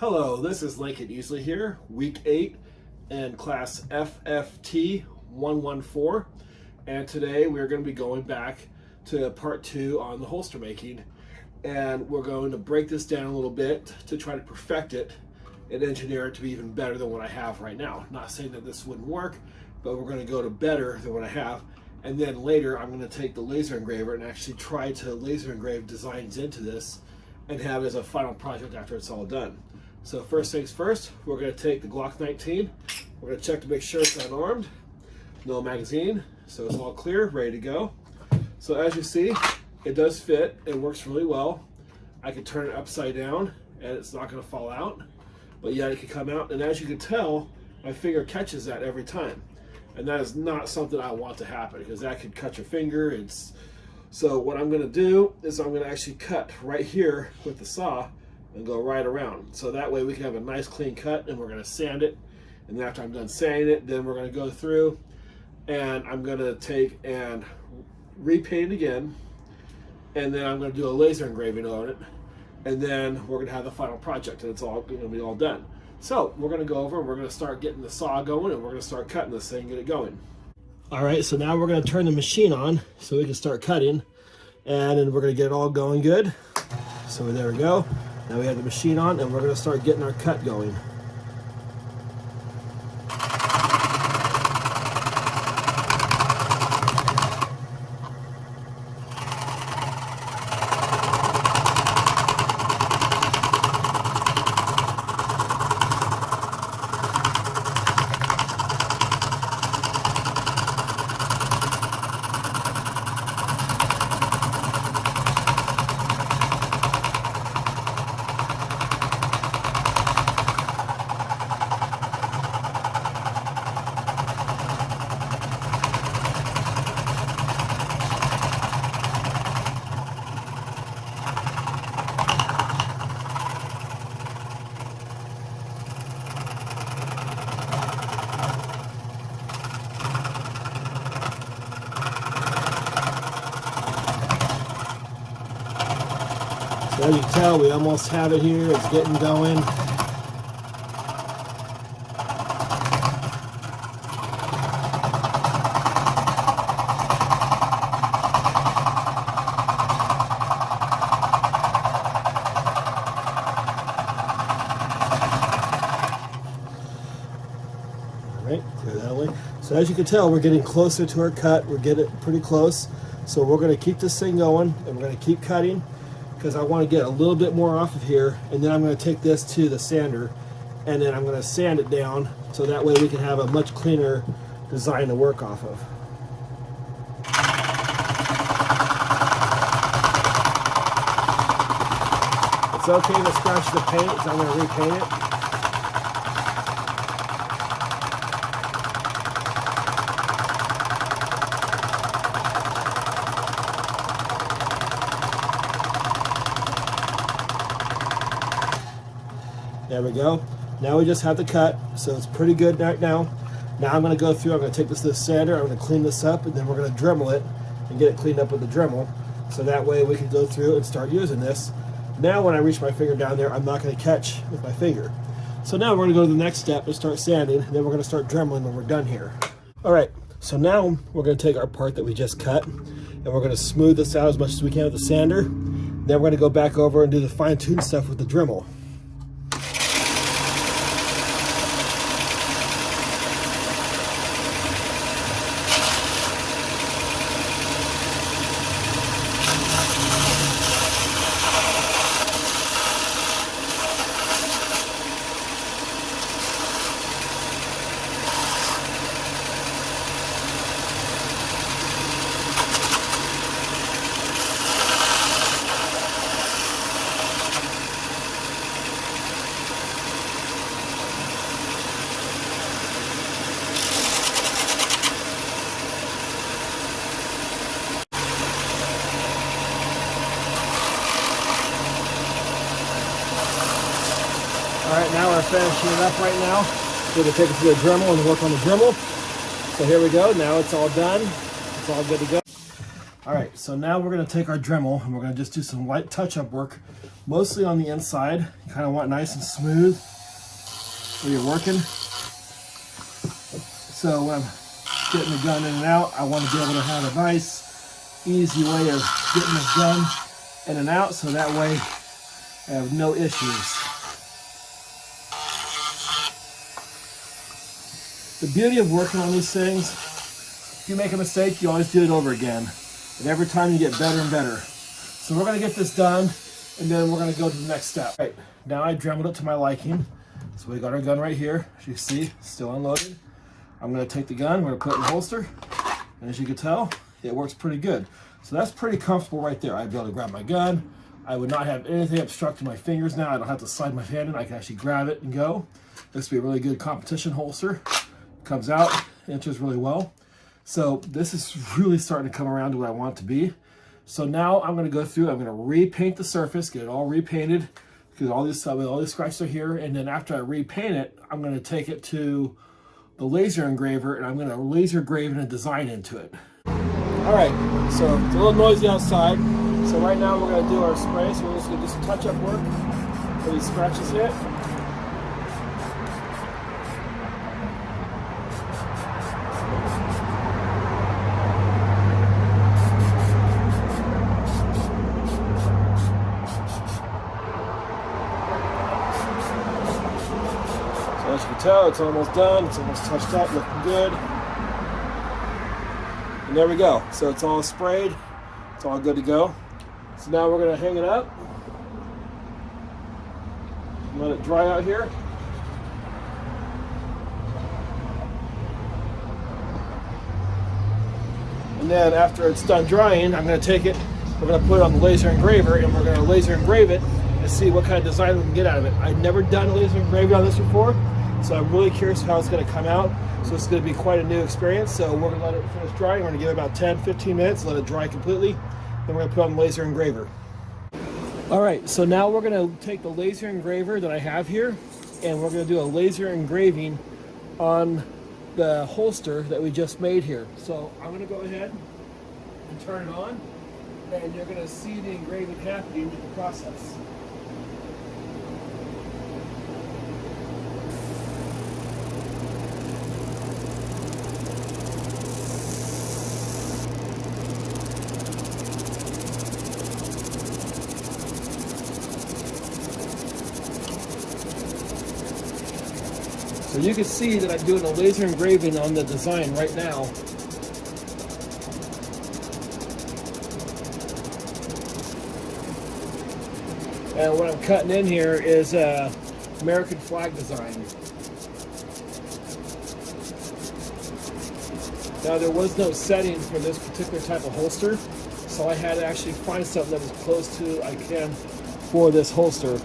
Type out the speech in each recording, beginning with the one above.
Hello, this is Lincoln Easley here, week 8 and class FFT 114, and today we're going to be going back to part 2 on the holster making, and we're going to break this down a little bit to try to perfect it and engineer it to be even better than what I have right now. Not saying that this wouldn't work, but we're going to go to better than what I have, and then later I'm going to take the laser engraver and actually try to laser engrave designs into this and have it as a final project after it's all done. So first things first, we're going to take the Glock 19. We're going to check to make sure it's unarmed, no magazine, so it's all clear, ready to go. So as you see, it does fit. It works really well. I can turn it upside down and it's not going to fall out, but yet it can come out. And as you can tell, my finger catches that every time. And that is not something I want to happen because that could cut your finger. So what I'm going to do is I'm going to actually cut right here with the saw and go right around. So that way we can have a nice clean cut, and we're going to sand it. And then after I'm done sanding it, then we're going to go through and I'm going to take and repaint it again. And then I'm going to do a laser engraving on it. And then we're going to have the final project, and it's all going to be all done. So we're going to go over and we're going to start getting the saw going, and we're going to start cutting this thing and get it going. All right, so now we're going to turn the machine on so we can start cutting, and then we're going to get it all going good. So there we go. Now we have the machine on, and we're going to start getting our cut going. So as you can tell, we almost have it here. It's getting going. Alright, clear that away. So as you can tell, we're getting closer to our cut. We're getting pretty close. So we're going to keep this thing going, and we're going to keep cutting, because I want to get a little bit more off of here, and then I'm going to take this to the sander, and then I'm going to sand it down so that way we can have a much cleaner design to work off of. It's okay to scratch the paint, so I'm going to repaint it. There we go. Now we just have the cut, so it's pretty good right now. Now I'm going to go through, I'm going to take this to the sander, I'm going to clean this up, and then we're going to Dremel it and get it cleaned up with the Dremel, so that way we can go through and start using this. Now when I reach my finger down there, I'm not going to catch with my finger. So now we're going to go to the next step and start sanding, and then we're going to start Dremeling when we're done here. Alright, so now we're going to take our part that we just cut, and we're going to smooth this out as much as we can with the sander. Then we're going to go back over and do the fine-tune stuff with the Dremel. Alright, now we're finishing it up right now. We're going to take it to the Dremel and work on the Dremel. So here we go, now it's all done. It's all good to go. All right, so now we're gonna take our Dremel and we're gonna just do some light touch-up work, mostly on the inside. You kind of want nice and smooth where you're working. So when I'm getting the gun in and out, I want to be able to have a nice, easy way of getting the gun in and out, so that way I have no issues. The beauty of working on these things, if you make a mistake, you always do it over again. And every time you get better and better. So we're gonna get this done, and then we're gonna go to the next step. Right, now I dremeled it to my liking. So we got our gun right here. As you can see, still unloaded. I'm gonna take the gun, we're gonna put it in the holster. And as you can tell, it works pretty good. So that's pretty comfortable right there. I'd be able to grab my gun. I would not have anything obstructing my fingers now. I don't have to slide my hand in. I can actually grab it and go. This would be a really good competition holster. Comes out, enters really well. So this is really starting to come around to what I want it to be. So now I'm going to go through, I'm going to repaint the surface, get it all repainted, because all these scratches are here. And then after I repaint it, I'm going to take it to the laser engraver and I'm going to laser engrave and design into it. All right, so it's a little noisy outside. So right now we're going to do our spray. So we're just going to do some touch-up work where these scratches hit. As you can tell, it's almost done. It's almost touched up, looking good. And there we go. So it's all sprayed. It's all good to go. So now we're going to hang it up. Let it dry out here. And then after it's done drying, I'm going to take it, we're going to put it on the laser engraver, and we're going to laser engrave it and see what kind of design we can get out of it. I've never done a laser engraving on this before. So I'm really curious how it's going to come out. So it's going to be quite a new experience. So we're going to let it finish drying. We're going to give it about 10-15 minutes, let it dry completely. Then we're going to put it on the laser engraver. All right, so now we're going to take the laser engraver that I have here, and we're going to do a laser engraving on the holster that we just made here. So I'm going to go ahead and turn it on, and you're going to see the engraving happening in the process. So you can see that I'm doing a laser engraving on the design right now. And what I'm cutting in here is a American flag design. Now there was no setting for this particular type of holster, so I had to actually find something that was close to I can for this holster.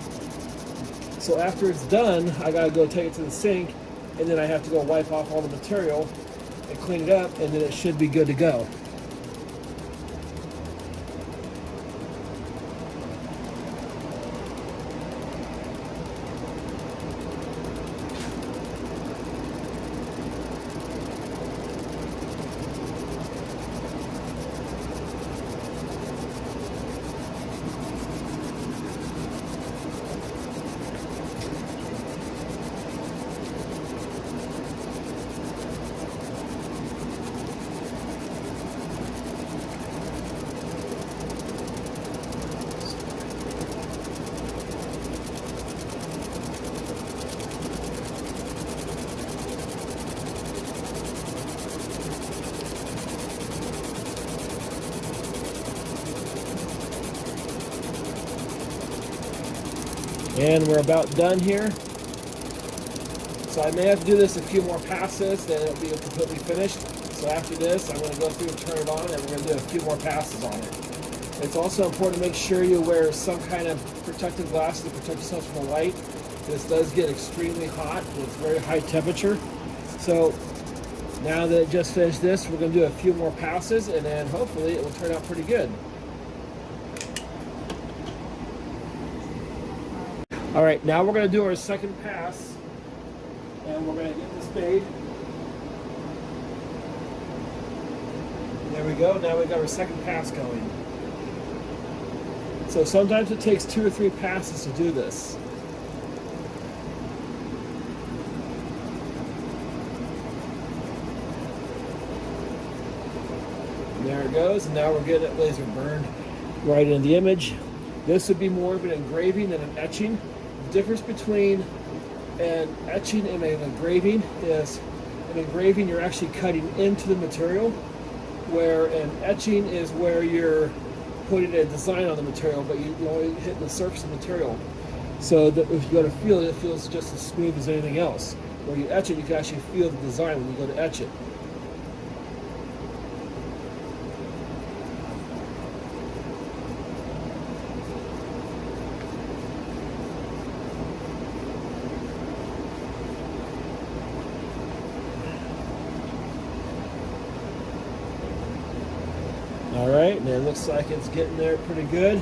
So after it's done, I gotta go take it to the sink, and then I have to go wipe off all the material and clean it up, and then it should be good to go. And we're about done here. So I may have to do this a few more passes, then it'll be completely finished. So after this, I'm going to go through and turn it on, and we're going to do a few more passes on it. It's also important to make sure you wear some kind of protective glasses to protect yourself from the light. This does get extremely hot with very high temperature. So now that it just finished this, we're going to do a few more passes, and then hopefully it will turn out pretty good. All right, now we're going to do our second pass, and we're going to get this made. There we go. Now we got our second pass going. So sometimes it takes 2 or 3 passes to do this. And there it goes, and now we're getting it laser burned right in the image. This would be more of an engraving than an etching. The difference between an etching and an engraving is an engraving you're actually cutting into the material, where an etching is where you're putting a design on the material, but you're only hitting the surface of the material. So that if you go to feel it, it feels just as smooth as anything else. Where you etch it, you can actually feel the design when you go to etch it. All right, and it looks like it's getting there pretty good.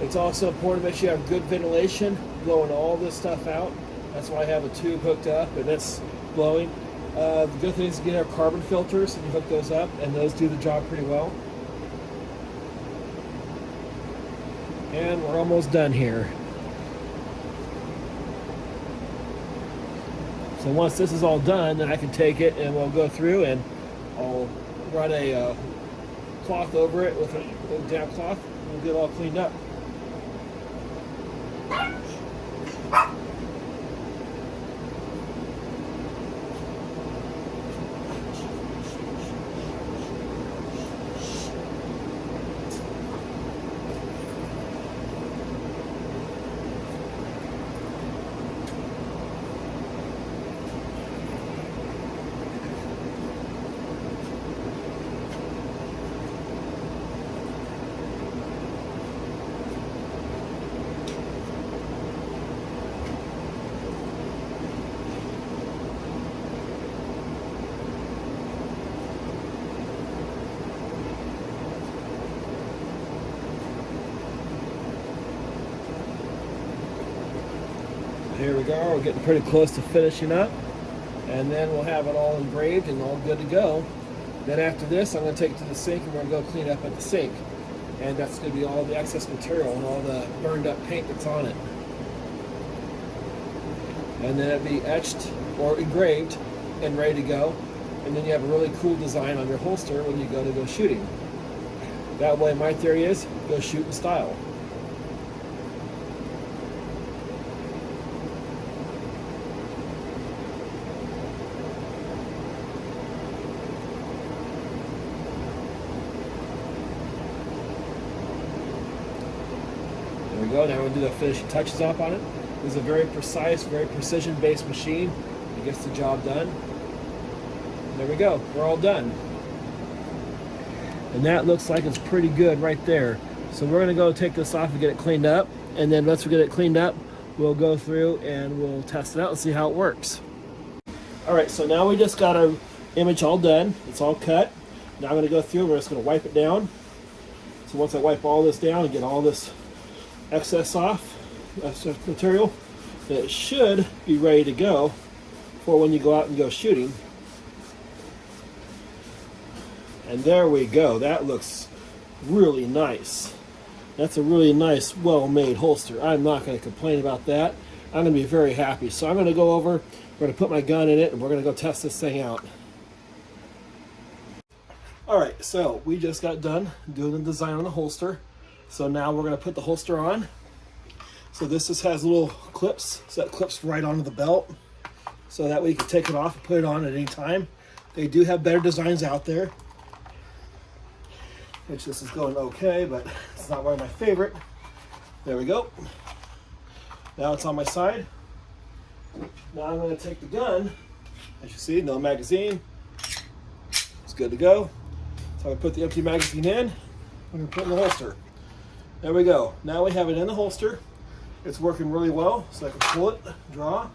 It's also important to make sure you have good ventilation, blowing all this stuff out. That's why I have a tube hooked up and it's blowing. The good thing is you get our carbon filters and you hook those up, and those do the job pretty well. And we're almost done here. So once this is all done, then I can take it and we'll go through and I'll run a cloth over it with a damp cloth, and we'll get it all cleaned up. Here we go, we're getting pretty close to finishing up, and then we'll have it all engraved and all good to go. Then after this, I'm going to take it to the sink and we're going to go clean it up at the sink. And that's going to be all the excess material and all the burned up paint that's on it. And then it'll be etched or engraved and ready to go. And then you have a really cool design on your holster when you go shooting. That way, my theory is, go shoot in style. There we go. Now we're going to do the finishing touches up on it. This is a very precise, very precision-based machine. It gets the job done. And there we go. We're all done. And that looks like it's pretty good right there. So we're going to go take this off and get it cleaned up. And then once we get it cleaned up, we'll go through and we'll test it out and see how it works. All right, so now we just got our image all done. It's all cut. Now I'm going to go through. We're just going to wipe it down. So once I wipe all this down and get all this excess off, excess material, then it should be ready to go for when you go out and go shooting. And there we go. That looks really nice. That's a really nice, well-made holster. I'm not going to complain about that. I'm going to be very happy. So I'm going to go over, we're going to put my gun in it, and we're going to go test this thing out. All right, so we just got done doing the design on the holster. So now we're going to put the holster on. So this just has little clips, so that clips right onto the belt. So that way you can take it off and put it on at any time. They do have better designs out there. Which this is going okay, but it's not one of my favorite. There we go. Now it's on my side. Now I'm going to take the gun. As you see, no magazine. It's good to go. So I'm going to put the empty magazine in. I'm going to put it in the holster. There we go. Now we have it in the holster. It's working really well, so I can pull it, draw,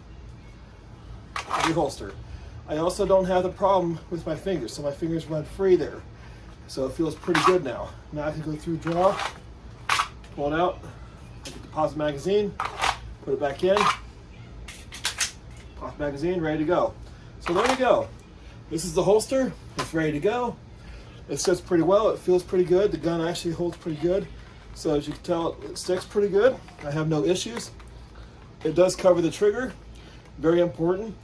reholster. I also don't have the problem with my fingers, so my fingers run free there. So it feels pretty good now. Now I can go through draw, pull it out, I can deposit magazine, put it back in, pop magazine, ready to go. So there we go. This is the holster. It's ready to go. It sits pretty well. It feels pretty good. The gun actually holds pretty good. So as you can tell, it sticks pretty good. I have no issues. It does cover the trigger. Very important.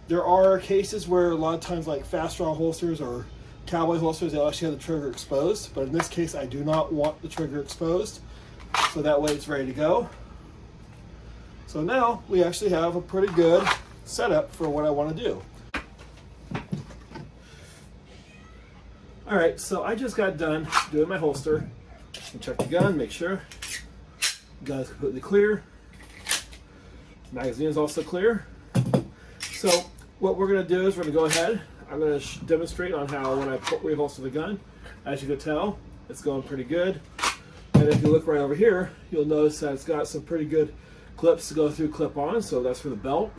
There are cases where a lot of times, like fast draw holsters or cowboy holsters, they'll actually have the trigger exposed. But in this case, I do not want the trigger exposed. So that way it's ready to go. So now we actually have a pretty good setup for what I want to do. All right, so I just got done doing my holster. Check the gun, make sure the gun is completely clear. Magazine is also clear. So what we're going to do is we're going to go ahead. I'm going to demonstrate on how when I reholster the gun. As you can tell, it's going pretty good. And if you look right over here, you'll notice that it's got some pretty good clips to go through clip-on, so that's for the belt.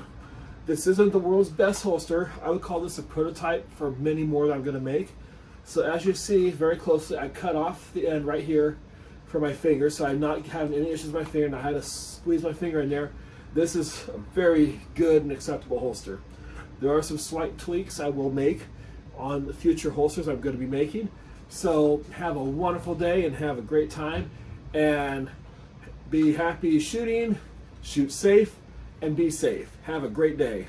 This isn't the world's best holster. I would call this a prototype for many more that I'm going to make. So as you see very closely, I cut off the end right here for my finger, so I'm not having any issues with my finger, and I had to squeeze my finger in there. This is a very good and acceptable holster. There are some slight tweaks I will make on the future holsters I'm going to be making. So have a wonderful day and have a great time, and be happy shooting, shoot safe, and be safe. Have a great day.